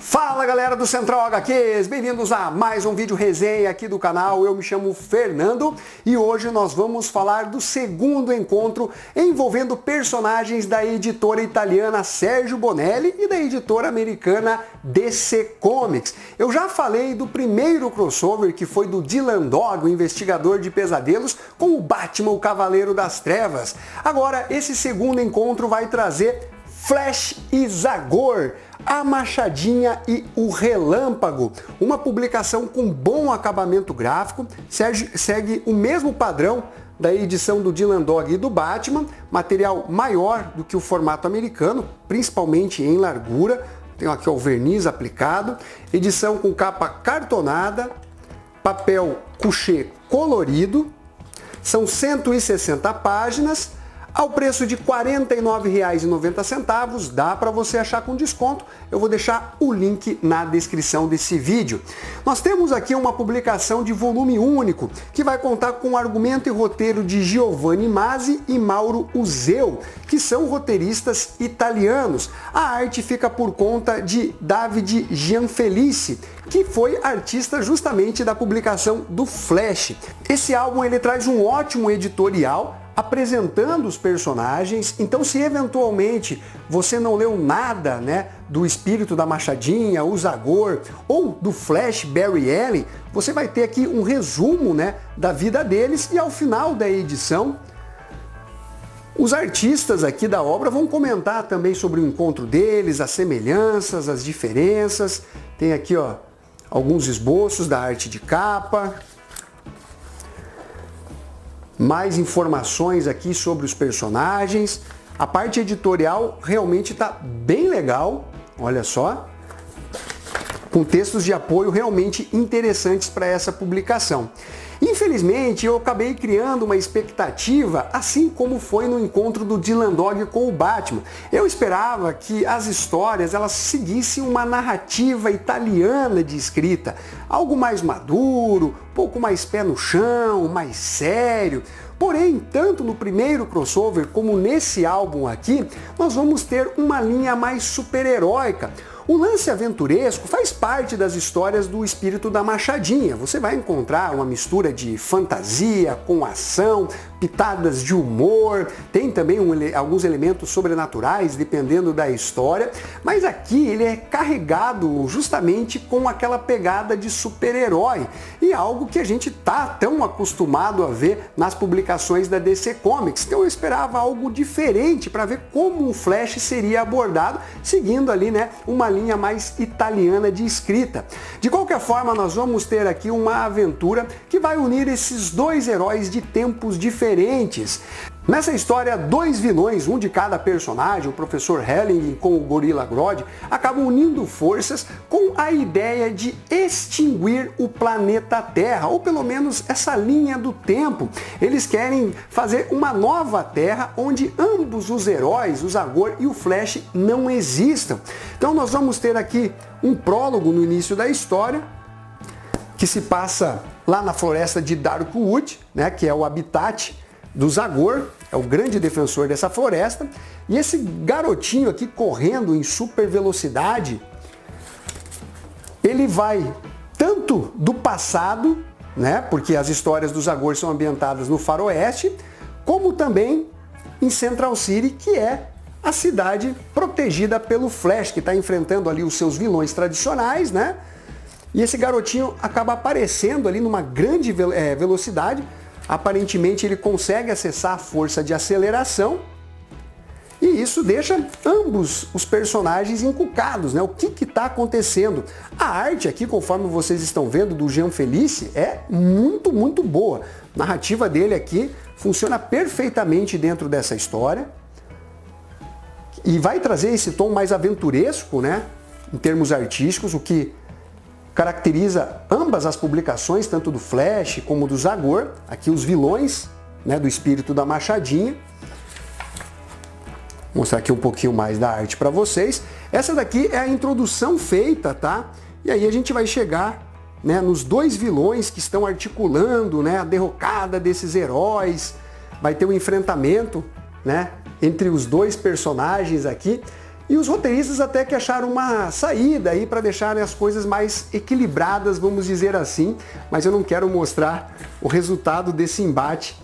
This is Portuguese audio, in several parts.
Fala galera do Central HQs, bem-vindos a mais um vídeo resenha aqui do canal. Eu me chamo Fernando e hoje nós vamos falar do segundo encontro envolvendo personagens da editora italiana Sergio Bonelli e da editora americana DC Comics. Eu já falei do primeiro crossover, que foi do Dylan Dog, o investigador de pesadelos, com o Batman, o Cavaleiro das Trevas. Agora, esse segundo encontro vai trazer Flash e Zagor, a Machadinha e o Relâmpago, uma publicação com bom acabamento gráfico, segue o mesmo padrão da edição do Dylan Dog e do Batman, material maior do que o formato americano, principalmente em largura, tem aqui o verniz aplicado, edição com capa cartonada, papel couché colorido, são 160 páginas, ao preço de R$ 49,90, dá para você achar com desconto. Eu vou deixar o link na descrição desse vídeo. Nós temos aqui uma publicação de volume único, que vai contar com argumento e roteiro de Giovanni Mazzi e Mauro Uzeu, que são roteiristas italianos. A arte fica por conta de Davide Gianfelice, que foi artista justamente da publicação do Flash. Esse álbum ele traz um ótimo editorial, apresentando os personagens. Então, se eventualmente você não leu nada, do Espírito da Machadinha, o Zagor ou do Flash, Barry Allen, você vai ter aqui um resumo, da vida deles, e ao final da edição os artistas aqui da obra vão comentar também sobre o encontro deles, as semelhanças, as diferenças. Tem aqui, alguns esboços da arte de capa. Mais informações aqui sobre os personagens. A parte editorial realmente está bem legal, olha só, com textos de apoio realmente interessantes para essa publicação. Infelizmente, eu acabei criando uma expectativa, assim como foi no encontro do Dylan Dog com o Batman. Eu esperava que as histórias elas seguissem uma narrativa italiana de escrita, algo mais maduro, um pouco mais pé no chão, mais sério. Porém, tanto no primeiro crossover como nesse álbum aqui, nós vamos ter uma linha mais super-heróica. O lance aventuresco faz parte das histórias do Espírito da Machadinha. Você vai encontrar uma mistura de fantasia com ação, pitadas de humor, tem também alguns elementos sobrenaturais, dependendo da história, mas aqui ele é carregado justamente com aquela pegada de super-herói, e algo que a gente tá tão acostumado a ver nas publicações da DC Comics. Então eu esperava algo diferente para ver como o Flash seria abordado, seguindo ali, uma linha mais italiana de escrita. De qualquer forma, nós vamos ter aqui uma aventura que vai unir esses dois heróis de tempos diferentes. Nessa história, dois vilões, um de cada personagem, o Professor Helling com o Gorilla Grodd, acabam unindo forças com a ideia de extinguir o planeta Terra, ou pelo menos essa linha do tempo. Eles querem fazer uma nova Terra onde ambos os heróis, o Zagor e o Flash, não existam. Então nós vamos ter aqui um prólogo no início da história, que se passa lá na floresta de Darkwood, que é o habitat do Zagor, é o grande defensor dessa floresta, e esse garotinho aqui correndo em super velocidade, ele vai tanto do passado, porque as histórias do Zagor são ambientadas no faroeste, como também em Central City, que é a cidade protegida pelo Flash, que está enfrentando ali os seus vilões tradicionais, E esse garotinho acaba aparecendo ali numa grande velocidade. Aparentemente ele consegue acessar a força de aceleração e isso deixa ambos os personagens encucados, O que está acontecendo? A arte aqui, conforme vocês estão vendo, do Gianfelice é muito, muito boa. A narrativa dele aqui funciona perfeitamente dentro dessa história e vai trazer esse tom mais aventuresco, em termos artísticos, o que caracteriza ambas as publicações, tanto do Flash como do Zagor. Aqui os vilões, do Espírito da Machadinha. Vou mostrar aqui um pouquinho mais da arte para vocês. Essa daqui é a introdução feita, tá? E aí a gente vai chegar, nos dois vilões que estão articulando, a derrocada desses heróis. Vai ter um enfrentamento, entre os dois personagens aqui. E os roteiristas até que acharam uma saída aí para deixarem as coisas mais equilibradas, vamos dizer assim, mas eu não quero mostrar o resultado desse embate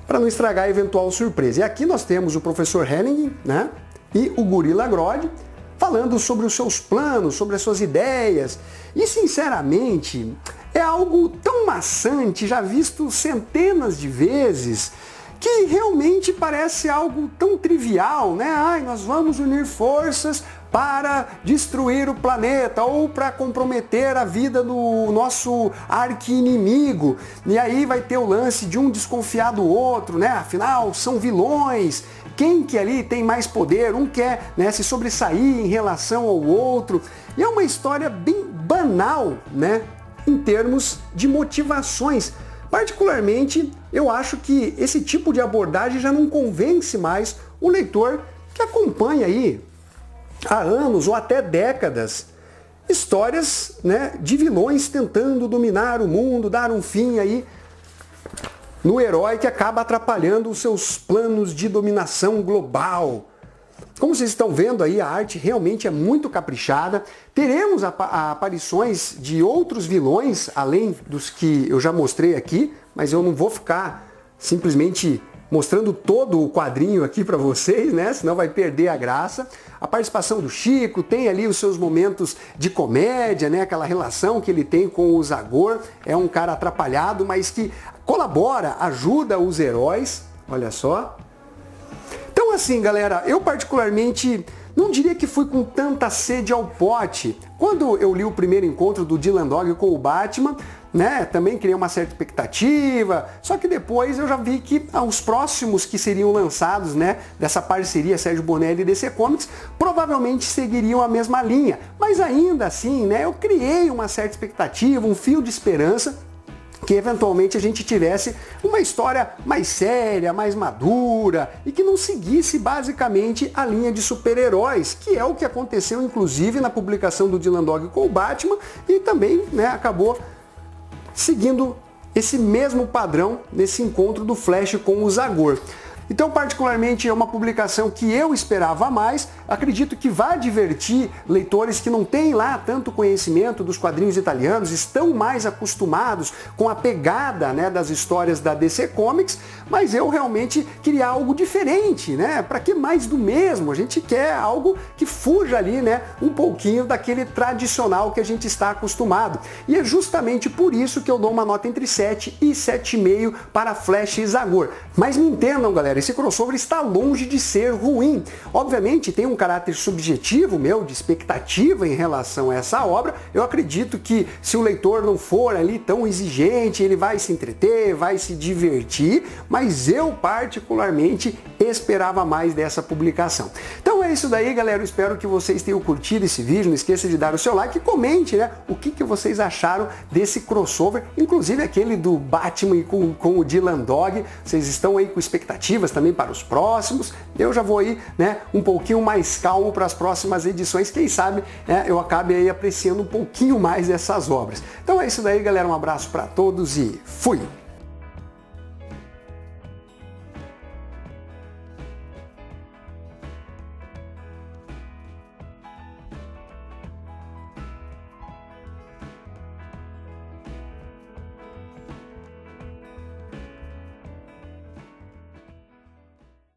para não estragar a eventual surpresa. E aqui nós temos o professor Henning, né, e o Gorilla Grodd falando sobre os seus planos, sobre as suas ideias. E sinceramente, é algo tão maçante, já visto centenas de vezes, que realmente parece algo tão trivial, né? Ai, nós vamos unir forças para destruir o planeta ou para comprometer a vida do nosso arqui-inimigo. E aí vai ter o lance de um desconfiar do outro, né? Afinal, são vilões. Quem que ali tem mais poder? Um quer, né, se sobressair em relação ao outro. E é uma história bem banal, né? Em termos de motivações. Particularmente, eu acho que esse tipo de abordagem já não convence mais o leitor que acompanha aí há anos ou até décadas histórias, né, de vilões tentando dominar o mundo, dar um fim aí no herói que acaba atrapalhando os seus planos de dominação global. Como vocês estão vendo aí, a arte realmente é muito caprichada. Teremos aparições de outros vilões, além dos que eu já mostrei aqui, mas eu não vou ficar simplesmente mostrando todo o quadrinho aqui para vocês, né? Senão vai perder a graça. A participação do Chico, tem ali os seus momentos de comédia, né? Aquela relação que ele tem com o Zagor. É um cara atrapalhado, mas que colabora, ajuda os heróis. Olha só. Então assim, galera, eu particularmente não diria que fui com tanta sede ao pote. Quando eu li o primeiro encontro do Dylan Dog com o Batman, né, também criei uma certa expectativa, só que depois eu já vi que os próximos que seriam lançados, né, dessa parceria Sérgio Bonelli e DC Comics, provavelmente seguiriam a mesma linha. Mas ainda assim, né, eu criei uma certa expectativa, um fio de esperança, que eventualmente a gente tivesse uma história mais séria, mais madura e que não seguisse basicamente a linha de super-heróis, que é o que aconteceu inclusive na publicação do Dylan Dog com o Batman e também, né, acabou seguindo esse mesmo padrão nesse encontro do Flash com o Zagor. Então, particularmente, é uma publicação que eu esperava mais. Acredito que vai divertir leitores que não têm lá tanto conhecimento dos quadrinhos italianos, estão mais acostumados com a pegada, né, das histórias da DC Comics, mas eu realmente queria algo diferente, né? Para que mais do mesmo? A gente quer algo que fuja ali, né, um pouquinho daquele tradicional que a gente está acostumado. E é justamente por isso que eu dou uma nota entre 7 e 7,5 para Flash e Zagor. Mas me entendam, galera, esse crossover está longe de ser ruim. Obviamente tem um caráter subjetivo meu, de expectativa em relação a essa obra. Eu acredito que se o leitor não for ali tão exigente, ele vai se entreter, vai se divertir, mas eu particularmente esperava mais dessa publicação. Então é isso daí, galera. Eu espero que vocês tenham curtido esse vídeo. Não esqueça de dar o seu like e comente, né, o que vocês acharam desse crossover, inclusive aquele do Batman com o Dylan Dog. Vocês estão aí com expectativas também para os próximos? Eu já vou aí, né, um pouquinho mais calmo para as próximas edições. Quem sabe, né, eu acabe aí apreciando um pouquinho mais dessas obras. Então é isso daí, galera. Um abraço para todos e fui!